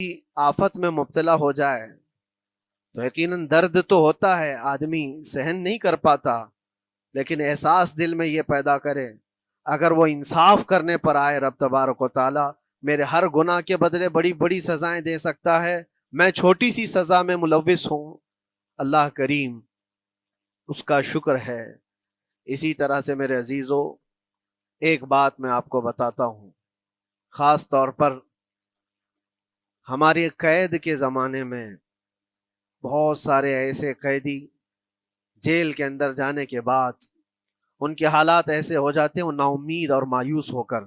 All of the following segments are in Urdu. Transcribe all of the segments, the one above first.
آفت میں مبتلا ہو جائے تو یقیناً درد تو ہوتا ہے، آدمی سہن نہیں کر پاتا، لیکن احساس دل میں یہ پیدا کرے اگر وہ انصاف کرنے پر آئے رب تبارک و تعالی میرے ہر گناہ کے بدلے بڑی بڑی سزائیں دے سکتا ہے، میں چھوٹی سی سزا میں ملوث ہوں، اللہ کریم اس کا شکر ہے۔ اسی طرح سے میرے عزیزو ایک بات میں آپ کو بتاتا ہوں، خاص طور پر ہمارے قید کے زمانے میں بہت سارے ایسے قیدی جیل کے اندر جانے کے بعد ان کے حالات ایسے ہو جاتے ہیں، وہ نا امید اور مایوس ہو کر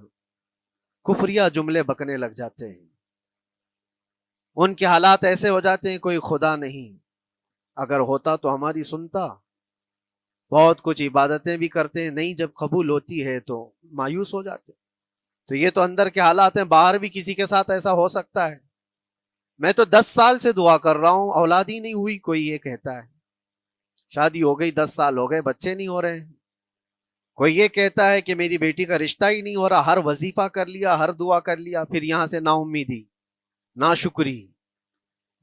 کفریہ جملے بکنے لگ جاتے ہیں، ان کے حالات ایسے ہو جاتے ہیں کوئی خدا نہیں، اگر ہوتا تو ہماری سنتا، بہت کچھ عبادتیں بھی کرتے ہیں، نہیں جب قبول ہوتی ہے تو مایوس ہو جاتے ہیں۔ تو یہ تو اندر کے حالات ہیں، باہر بھی کسی کے ساتھ ایسا ہو سکتا ہے۔ میں تو 10 سال سے دعا کر رہا ہوں، اولاد ہی نہیں ہوئی، کوئی یہ کہتا ہے شادی ہو گئی 10 سال ہو گئے بچے نہیں ہو رہے ہیں، کوئی یہ کہتا ہے کہ میری بیٹی کا رشتہ ہی نہیں ہو رہا، ہر وظیفہ کر لیا، ہر دعا کر لیا، پھر یہاں سے نا امیدی، ناشکری،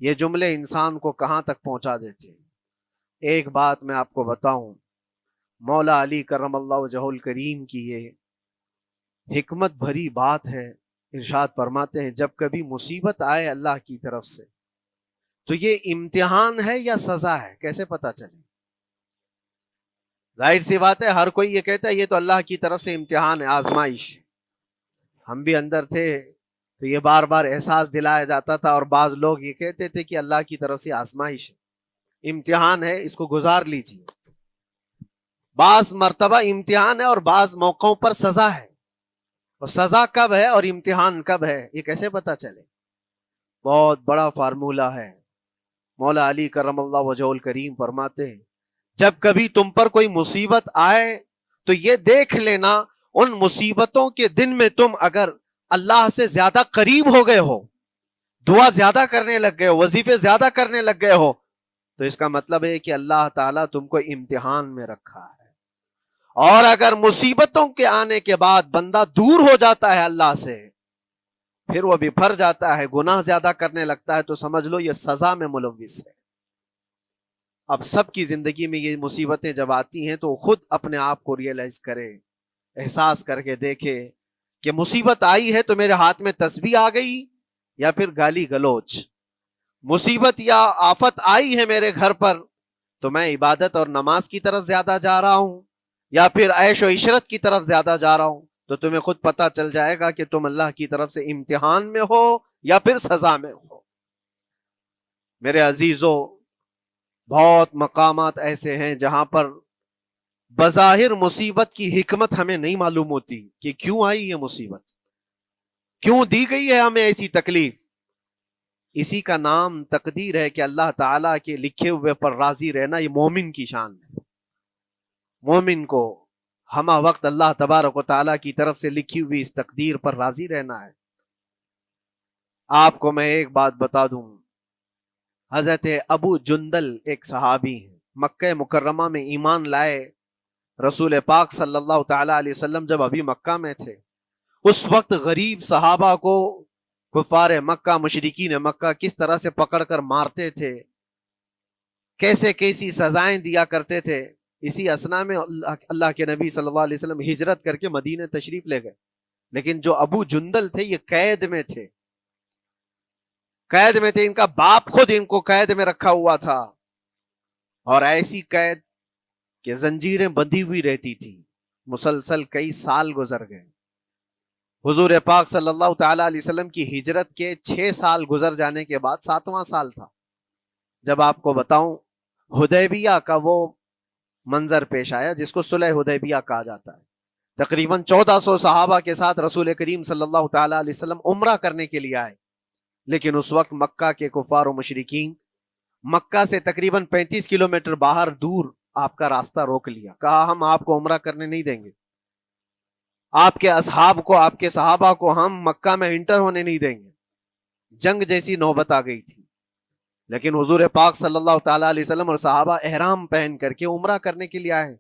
یہ جملے انسان کو کہاں تک پہنچا دیتے ہیں۔ ایک بات میں آپ کو بتاؤں، مولا علی کرم اللہ وجہہ الکریم کی یہ حکمت بھری بات ہے، ارشاد فرماتے ہیں جب کبھی مصیبت آئے اللہ کی طرف سے تو یہ امتحان ہے یا سزا ہے، کیسے پتا چلے؟ ظاہر سی بات ہے ہر کوئی یہ کہتا ہے یہ تو اللہ کی طرف سے امتحان ہے، آزمائش۔ ہم بھی اندر تھے تو یہ بار بار احساس دلایا جاتا تھا، اور بعض لوگ یہ کہتے تھے کہ اللہ کی طرف سے آزمائش ہے، امتحان ہے، اس کو گزار لیجیے۔ بعض مرتبہ امتحان ہے اور بعض موقعوں پر سزا ہے، اور سزا کب ہے اور امتحان کب ہے یہ کیسے پتا چلے؟ بہت بڑا فارمولہ ہے۔ مولا علی کرم اللہ وجہ الکریم فرماتے ہیں جب کبھی تم پر کوئی مصیبت آئے تو یہ دیکھ لینا ان مصیبتوں کے دن میں تم اگر اللہ سے زیادہ قریب ہو گئے ہو، دعا زیادہ کرنے لگ گئے ہو، وظیفے زیادہ کرنے لگ گئے ہو، تو اس کا مطلب ہے کہ اللہ تعالیٰ تم کو امتحان میں رکھا ہے۔ اور اگر مصیبتوں کے آنے کے بعد بندہ دور ہو جاتا ہے اللہ سے، پھر وہ بفر جاتا ہے، گناہ زیادہ کرنے لگتا ہے، تو سمجھ لو یہ سزا میں ملوث ہے۔ اب سب کی زندگی میں یہ مصیبتیں جب آتی ہیں تو خود اپنے آپ کو ریئلائز کرے، احساس کر کے دیکھے کہ مصیبت آئی ہے تو میرے ہاتھ میں تسبیح آ گئی یا پھر گالی گلوچ، مصیبت یا آفت آئی ہے میرے گھر پر تو میں عبادت اور نماز کی طرف زیادہ جا رہا ہوں یا پھر عیش و عشرت کی طرف زیادہ جا رہا ہوں، تو تمہیں خود پتہ چل جائے گا کہ تم اللہ کی طرف سے امتحان میں ہو یا پھر سزا میں ہو۔ میرے عزیزو، بہت مقامات ایسے ہیں جہاں پر بظاہر مصیبت کی حکمت ہمیں نہیں معلوم ہوتی کہ کیوں آئی یہ مصیبت، کیوں دی گئی ہے ہمیں ایسی تکلیف۔ اسی کا نام تقدیر ہے کہ اللہ تعالیٰ کے لکھے ہوئے پر راضی رہنا یہ مومن کی شان ہے۔ مومن کو ہمہ وقت اللہ تبارک و تعالیٰ کی طرف سے لکھی ہوئی اس تقدیر پر راضی رہنا ہے۔ آپ کو میں ایک بات بتا دوں، حضرت ابو جندل ایک صحابی ہیں، مکہ مکرمہ میں ایمان لائے، رسول پاک صلی اللہ تعالی علیہ وسلم جب ابھی مکہ میں تھے، اس وقت غریب صحابہ کو کفار مکہ، مشرکین مکہ کس طرح سے پکڑ کر مارتے تھے، کیسے کیسی سزائیں دیا کرتے تھے۔ اسی اسنا میں اللہ کے نبی صلی اللہ علیہ وسلم ہجرت کر کے مدینہ تشریف لے گئے، لیکن جو ابو جندل تھے یہ قید میں تھے، قید میں تھے، ان کا باپ خود ان کو قید میں رکھا ہوا تھا، اور ایسی قید کہ زنجیریں بندھی ہوئی رہتی تھی، مسلسل کئی سال گزر گئے۔ حضور پاک صلی اللہ تعالی علیہ وسلم کی ہجرت کے 6 سال گزر جانے کے بعد 7واں سال تھا جب آپ کو بتاؤں حدیبیہ کا وہ منظر پیش آیا جس کو صلح حدیبیہ کہا جاتا ہے۔ تقریباً 1400 صحابہ کے ساتھ رسول کریم صلی اللہ تعالی علیہ وسلم عمرہ کرنے کے لیے آئے، لیکن اس وقت مکہ کے کفار و مشرکین مکہ سے تقریباً 35 کلومیٹر باہر دور آپ کا راستہ روک لیا، کہا ہم آپ کو عمرہ کرنے نہیں دیں گے، آپ کے اصحاب کو، آپ کے صحابہ کو ہم مکہ میں انٹر ہونے نہیں دیں گے۔ جنگ جیسی نوبت آ گئی تھی، لیکن حضور پاک صلی اللہ تعالی علیہ وسلم اور صحابہ احرام پہن کر کے عمرہ کرنے کے لیے آئے،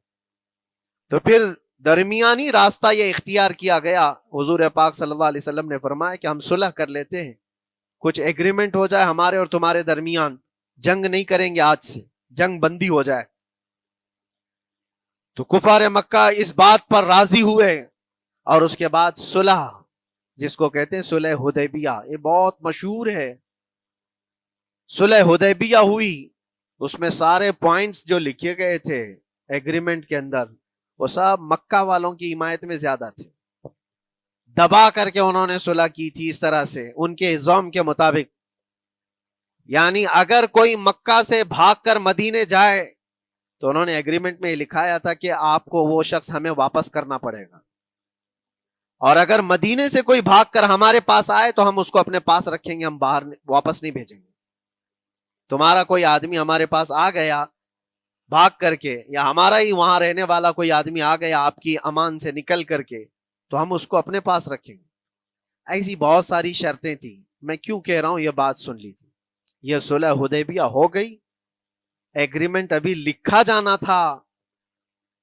تو پھر درمیانی راستہ یہ اختیار کیا گیا۔ حضور پاک صلی اللہ علیہ وسلم نے فرمایا کہ ہم صلح کر لیتے ہیں، کچھ ایگریمنٹ ہو جائے ہمارے اور تمہارے درمیان، جنگ نہیں کریں گے آج سے، جنگ بندی ہو جائے. تو کفار مکہ اس بات پر راضی ہوئے، اور اس کے بعد صلح، جس کو کہتے ہیں صلح حدیبیہ، یہ بہت مشہور ہے. صلح حدیبیہ ہوئی، اس میں سارے پوائنٹس جو لکھے گئے تھے ایگریمنٹ کے اندر، وہ سب مکہ والوں کی حمایت میں زیادہ تھے. دبا کر کے انہوں نے صلح کی تھی اس طرح سے، ان کے نظام کے مطابق. یعنی اگر کوئی مکہ سے بھاگ کر مدینے جائے تو انہوں نے ایگریمنٹ میں لکھایا تھا کہ آپ کو وہ شخص ہمیں واپس کرنا پڑے گا، اور اگر مدینے سے کوئی بھاگ کر ہمارے پاس آئے تو ہم اس کو اپنے پاس رکھیں گے، ہم باہر واپس نہیں بھیجیں گے. تمہارا کوئی آدمی ہمارے پاس آ گیا بھاگ کر کے، یا ہمارا ہی وہاں رہنے والا کوئی آدمی آ گیا آپ کی امان سے نکل کر کے، تو ہم اس کو اپنے پاس رکھیں گے. ایسی بہت ساری شرطیں تھیں. میں کیوں کہہ رہا ہوں، یہ بات سن لیجیے. یہ صلح حدیبیہ ہو گئی، ایگریمنٹ ابھی لکھا جانا تھا.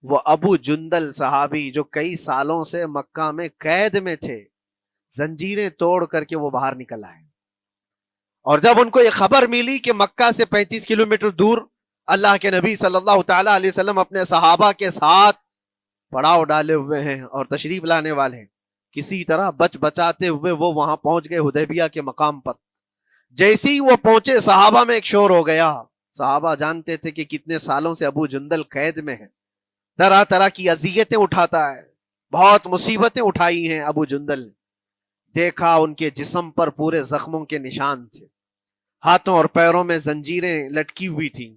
وہ ابو جندل صحابی جو کئی سالوں سے مکہ میں قید میں تھے، زنجیریں توڑ کر کے وہ باہر نکل آئے. اور جب ان کو یہ خبر ملی کہ مکہ سے 35 کلومیٹر دور اللہ کے نبی صلی اللہ تعالی علیہ وسلم اپنے صحابہ کے ساتھ پڑاؤ ڈالے ہوئے ہیں اور تشریف لانے والے ہیں، کسی طرح بچ بچاتے ہوئے وہ وہاں پہنچ گئے حدیبیہ کے مقام پر. جیسے ہی وہ پہنچے صحابہ میں ایک شور ہو گیا. صحابہ جانتے تھے کہ کتنے سالوں سے ابو جندل قید میں ہے، طرح طرح کی اذیتیں اٹھاتا ہے، بہت مصیبتیں اٹھائی ہیں ابو جندل. دیکھا ان کے جسم پر پورے زخموں کے نشان تھے، ہاتھوں اور پیروں میں زنجیریں لٹکی ہوئی تھیں.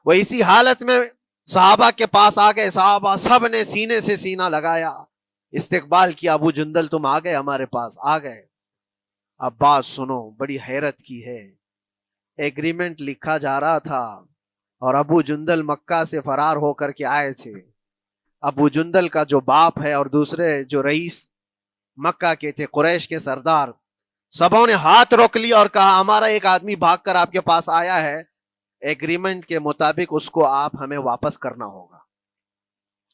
وہ اسی حالت میں صحابہ کے پاس آ گئے. صحابہ سب نے سینے سے سینہ لگایا، استقبال کیا. ابو جندل تم آ گئے ہمارے پاس، آ گئے. اب بات سنو، بڑی حیرت کی ہے. ایگریمنٹ لکھا جا رہا تھا اور ابو جندل مکہ سے فرار ہو کر کے آئے تھے. ابو جندل کا جو باپ ہے اور دوسرے جو رئیس مکہ کے تھے، قریش کے سردار، سبوں نے ہاتھ روک لیا اور کہا ہمارا ایک آدمی بھاگ کر آپ کے پاس آیا ہے، ایگریمنٹ کے مطابق اس کو آپ ہمیں واپس کرنا ہوگا،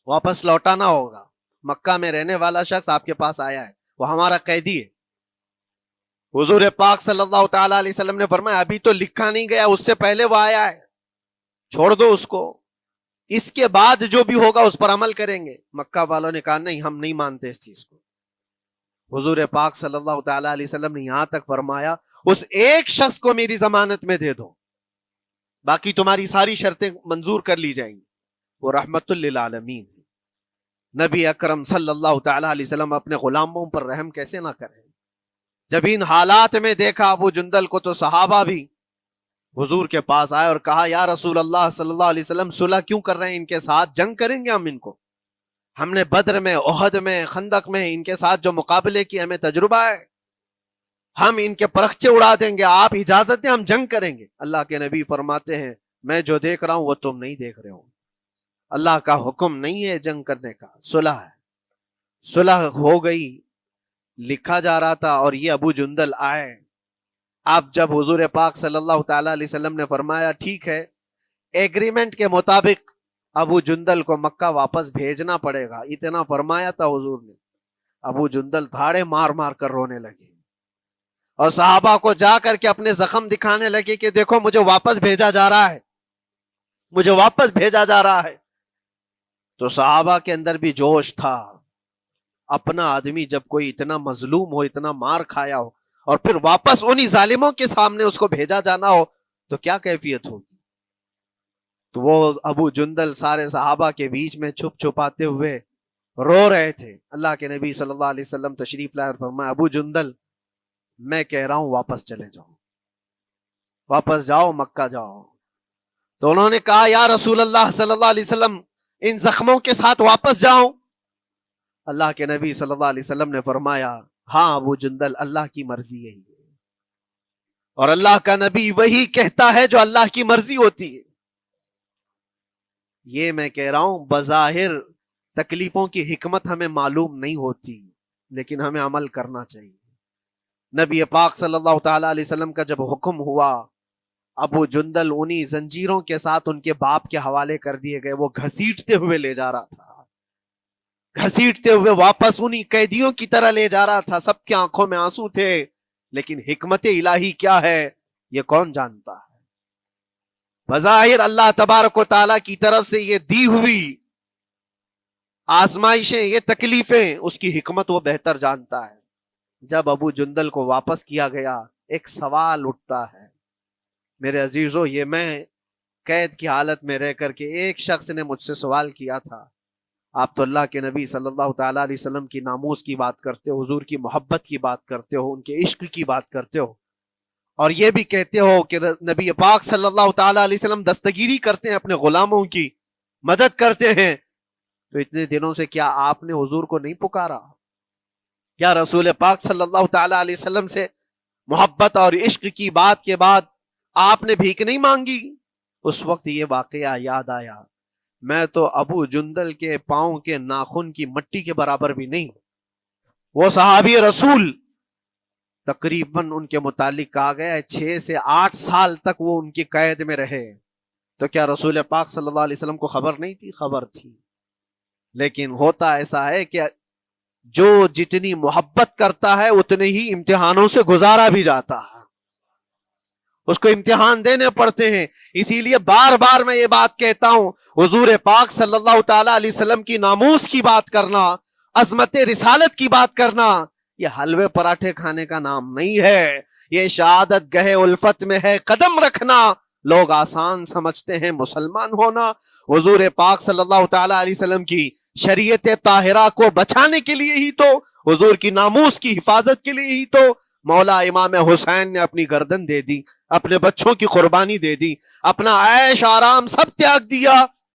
واپس لوٹانا ہوگا. مکہ میں رہنے والا شخص آپ کے پاس آیا ہے، وہ ہمارا قیدی ہے. حضور پاک صلی اللہ تعالی علیہ وسلم نے فرمایا ابھی تو لکھا نہیں گیا، اس سے پہلے وہ آیا ہے، چھوڑ دو اس کو، اس کے بعد جو بھی ہوگا اس پر عمل کریں گے. مکہ والوں نے کہا نہیں، ہم نہیں مانتے اس چیز کو. حضور پاک صلی اللہ تعالی علیہ وسلم نے یہاں تک فرمایا اس ایک شخص کو میری ضمانت میں دے دو، باقی تمہاری ساری شرطیں منظور کر لی جائیں گی. وہ رحمت للعالمین نبی اکرم صلی اللہ تعالی علیہ وسلم اپنے غلاموں پر رحم کیسے نہ کریں. جب ان حالات میں دیکھا ابو جندل کو تو صحابہ بھی حضور کے پاس آئے اور کہا یا رسول اللہ صلی اللہ علیہ وسلم صلح کیوں کر رہے ہیں ان کے ساتھ، جنگ کریں گے ہم ان کو، ہم نے بدر میں، احد میں، خندق میں ان کے ساتھ جو مقابلے کی ہمیں تجربہ ہے، ہم ان کے پرخچے اڑا دیں گے، آپ اجازت دیں ہم جنگ کریں گے. اللہ کے نبی فرماتے ہیں میں جو دیکھ رہا ہوں وہ تم نہیں دیکھ رہے ہو. اللہ کا حکم نہیں ہے جنگ کرنے کا، صلح ہے. صلح ہو گئی، لکھا جا رہا تھا، اور یہ ابو جندل آئے. اب جب حضور پاک صلی اللہ تعالی علیہ وسلم نے فرمایا ٹھیک ہے ایگریمنٹ کے مطابق ابو جندل کو مکہ واپس بھیجنا پڑے گا، اتنا فرمایا تھا حضور نے، ابو جندل دھاڑے مار مار کر رونے لگے اور صحابہ کو جا کر کے اپنے زخم دکھانے لگے کہ دیکھو مجھے واپس بھیجا جا رہا ہے، مجھے واپس بھیجا جا رہا ہے. تو صحابہ کے اندر بھی جوش تھا. اپنا آدمی جب کوئی اتنا مظلوم ہو، اتنا مار کھایا ہو، اور پھر واپس انہی ظالموں کے سامنے اس کو بھیجا جانا ہو تو کیا کیفیت ہوگی. تو وہ ابو جندل سارے صحابہ کے بیچ میں چھپ چھپاتے ہوئے رو رہے تھے. اللہ کے نبی صلی اللہ علیہ وسلم تشریف لائے اور فرمایا ابو جندل میں کہہ رہا ہوں واپس چلے جاؤ، واپس جاؤ، مکہ جاؤ. تو انہوں نے کہا یا رسول اللہ صلی اللہ علیہ وسلم ان زخموں کے ساتھ واپس جاؤں. اللہ کے نبی صلی اللہ علیہ وسلم نے فرمایا ہاں ابو جندل اللہ کی مرضی یہی ہے، اور اللہ کا نبی وہی کہتا ہے جو اللہ کی مرضی ہوتی ہے. یہ میں کہہ رہا ہوں بظاہر تکلیفوں کی حکمت ہمیں معلوم نہیں ہوتی، لیکن ہمیں عمل کرنا چاہیے. نبی پاک صلی اللہ تعالی علیہ وسلم کا جب حکم ہوا، ابو جندل انہی زنجیروں کے ساتھ ان کے باپ کے حوالے کر دیے گئے. وہ گھسیٹتے ہوئے لے جا رہا تھا، گھسیٹتے ہوئے واپس انہی قیدیوں کی طرح لے جا رہا تھا. سب کی آنکھوں میں آنسو تھے. لیکن حکمت الہی کیا ہے یہ کون جانتا ہے؟ بظاہر اللہ تبارک و تعالیٰ کی طرف سے یہ دی ہوئی آزمائشیں، یہ تکلیفیں، اس کی حکمت وہ بہتر جانتا ہے۔ جب ابو جندل کو واپس کیا گیا، ایک سوال اٹھتا ہے میرے عزیزو، یہ میں قید کی حالت میں رہ کر کے ایک شخص نے مجھ سے سوال کیا تھا، آپ تو اللہ کے نبی صلی اللہ تعالیٰ علیہ وسلم کی ناموس کی بات کرتے ہو، حضور کی محبت کی بات کرتے ہو، ان کے عشق کی بات کرتے ہو، اور یہ بھی کہتے ہو کہ نبی پاک صلی اللہ تعالیٰ علیہ وسلم دستگیری کرتے ہیں، اپنے غلاموں کی مدد کرتے ہیں، تو اتنے دنوں سے کیا آپ نے حضور کو نہیں پکارا؟ کیا رسول پاک صلی اللہ تعالیٰ علیہ وسلم سے محبت اور عشق کی بات کے بعد آپ نے بھیک نہیں مانگی؟ اس وقت یہ واقعہ یاد آیا، میں تو ابو جندل کے پاؤں کے ناخن کی مٹی کے برابر بھی نہیں، وہ صحابی رسول تقریباً ان کے متعلق کہا گیا ہے 6 سے 8 سال تک وہ ان کی قید میں رہے، تو کیا رسول پاک صلی اللہ علیہ وسلم کو خبر نہیں تھی؟ خبر تھی، لیکن ہوتا ایسا ہے کہ جو جتنی محبت کرتا ہے اتنے ہی امتحانوں سے گزارا بھی جاتا ہے، اس کو امتحان دینے پڑتے ہیں۔ اسی لیے بار بار میں یہ بات کہتا ہوں، حضور پاک صلی اللہ تعالیٰ علیہ وسلم کی ناموس کی بات کرنا، عظمت رسالت کی بات کرنا، یہ حلوے پراٹھے کھانے کا نام نہیں ہے، یہ شہادت گہے الفت میں ہے قدم رکھنا۔ لوگ آسان سمجھتے ہیں مسلمان ہونا، حضور پاک صلی اللہ تعالیٰ علیہ وسلم کی شریعت طاہرہ کو بچانے کے لیے ہی تو، حضور کی ناموس کی حفاظت کے لیے ہی تو مولا امام حسین نے اپنی گردن دے دی، اپنے بچوں کی قربانی دے دی، اپنا عیش آرام سب تیاگ دیا،